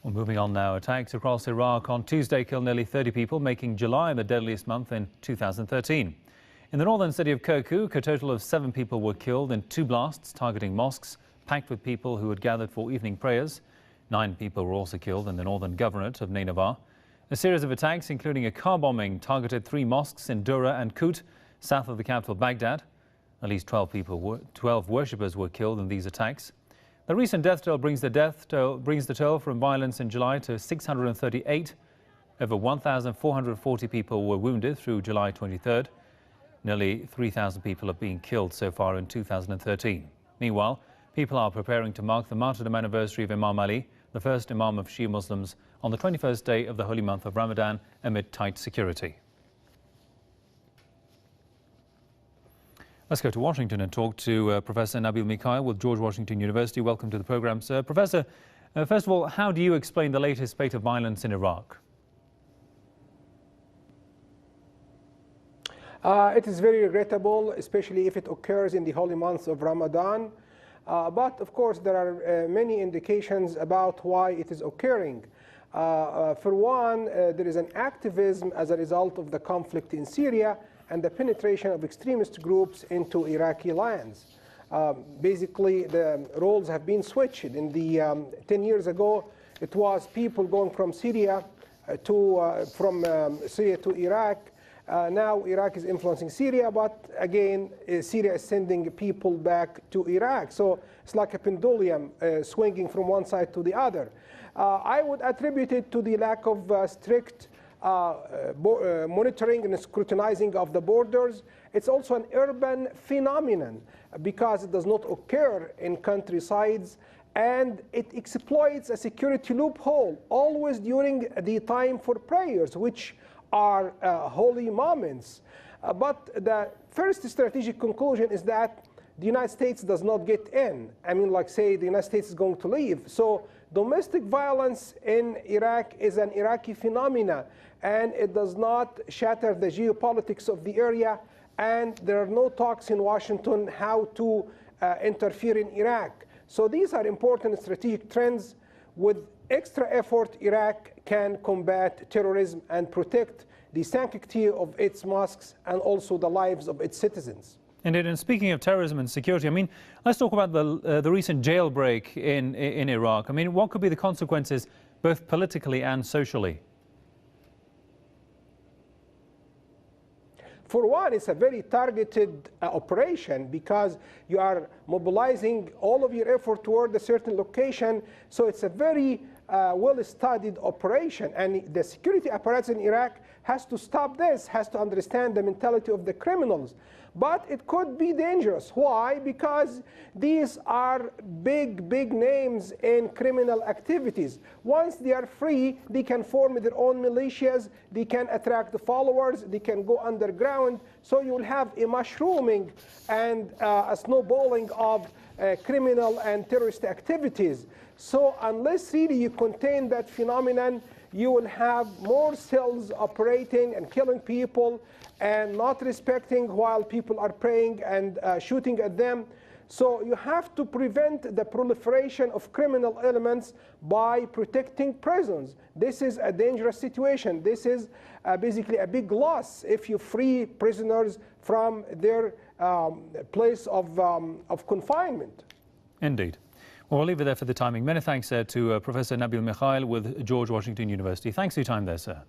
Well, moving on now, attacks across Iraq on Tuesday killed nearly 30 people, making July the deadliest month in 2013. In the northern city of Kirkuk, a total of 7 people were killed in 2 blasts targeting mosques packed with people who had gathered for evening prayers. 9 people were also killed in the northern governorate of Nineveh. A series of attacks, including a car bombing, targeted 3 mosques in Dura and Kut, south of the capital Baghdad. At least 12 worshippers were killed in these attacks. The recent death toll brings the toll from violence in July to 638. Over 1,440 people were wounded through July 23rd. Nearly 3,000 people have been killed so far in 2013. Meanwhile, people are preparing to mark the martyrdom anniversary of Imam Ali, the first Imam of Shia Muslims, on the 21st day of the holy month of Ramadan amid tight security. Let's go to Washington and talk to Professor Nabil Mikhail with George Washington University. Welcome to the program, sir. Professor, first of all, how do you explain the latest spate of violence in Iraq? It is very regrettable, especially if it occurs in the holy months of Ramadan. But of course, there are many indications about why it is occurring. For one, there is an activism as a result of the conflict in Syria and the penetration of extremist groups into Iraqi lands. Basically, the roles have been switched. In the 10 years ago, it was people going from Syria to Iraq. Now Iraq is influencing Syria, but again, Syria is sending people back to Iraq. So it's like a pendulum swinging from one side to the other. I would attribute it to the lack of strict monitoring and scrutinizing of the borders. It's also an urban phenomenon because it does not occur in countrysides, and it exploits a security loophole always during the time for prayers, which are holy moments. But the first strategic conclusion is that the United States does not get in. I mean, like say the United States is going to leave. So domestic violence in Iraq is an Iraqi phenomena, and it does not shatter the geopolitics of the area, and there are no talks in Washington how to interfere in Iraq. So these are important strategic trends. With extra effort, Iraq can combat terrorism and protect the sanctity of its mosques and also the lives of its citizens. Indeed, and speaking of terrorism and security, I mean, let's talk about the recent jailbreak in Iraq. I mean, what could be the consequences both politically and socially? For one, it's a very targeted operation because you are mobilizing all of your effort toward a certain location. So it's a very well-studied operation. And the security apparatus in Iraq has to stop this, has to understand the mentality of the criminals. But it could be dangerous. Why? Because these are big names in criminal activities. Once they are free, they can form their own militias, they can attract the followers, they can go underground. So you will have a mushrooming and a snowballing of criminal and terrorist activities. So unless really you contain that phenomenon, you will have more cells operating and killing people and not respecting while people are praying and shooting at them. So you have to prevent the proliferation of criminal elements by protecting prisons. This is a dangerous situation. This is basically a big loss if you free prisoners from their place of confinement. Indeed. Well, we'll leave it there for the timing. Many thanks to Professor Nabil Mikhail with George Washington University. Thanks for your time there, sir.